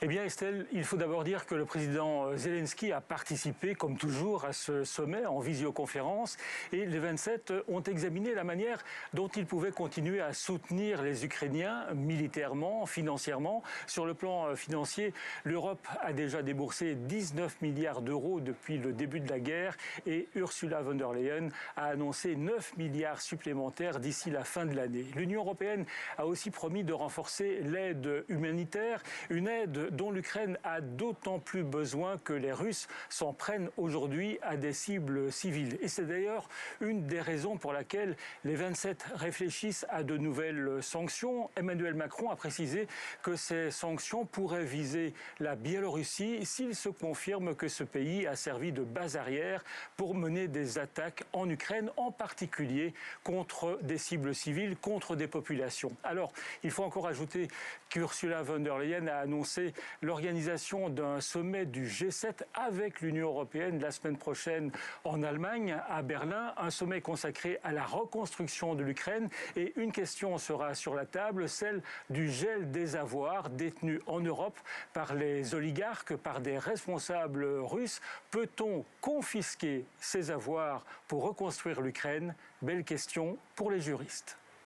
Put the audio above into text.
Eh bien Estelle, il faut d'abord dire que le président Zelensky a participé, comme toujours, à ce sommet en visioconférence et les 27 ont examiné la manière dont ils pouvaient continuer à soutenir les Ukrainiens militairement, financièrement. Sur le plan financier, l'Europe a déjà déboursé 19 milliards d'euros depuis le début de la guerre et Ursula von der Leyen a annoncé 9 milliards supplémentaires d'ici la fin de l'année. L'Union européenne a aussi promis de renforcer l'aide humanitaire, une aide dont l'Ukraine a d'autant plus besoin que les Russes s'en prennent aujourd'hui à des cibles civiles. Et c'est d'ailleurs une des raisons pour laquelle les 27 réfléchissent à de nouvelles sanctions. Emmanuel Macron a précisé que ces sanctions pourraient viser la Biélorussie s'il se confirme que ce pays a servi de base arrière pour mener des attaques en Ukraine, en particulier contre des cibles civiles, contre des populations. Alors, il faut encore ajouter qu'Ursula von der Leyen a annoncé l'organisation d'un sommet du G7 avec l'Union européenne la semaine prochaine en Allemagne, à Berlin, un sommet consacré à la reconstruction de l'Ukraine et une question sera sur la table, celle du gel des avoirs détenus en Europe par les oligarques, par des responsables russes. Peut-on confisquer ces avoirs pour reconstruire l'Ukraine? Belle question pour les juristes.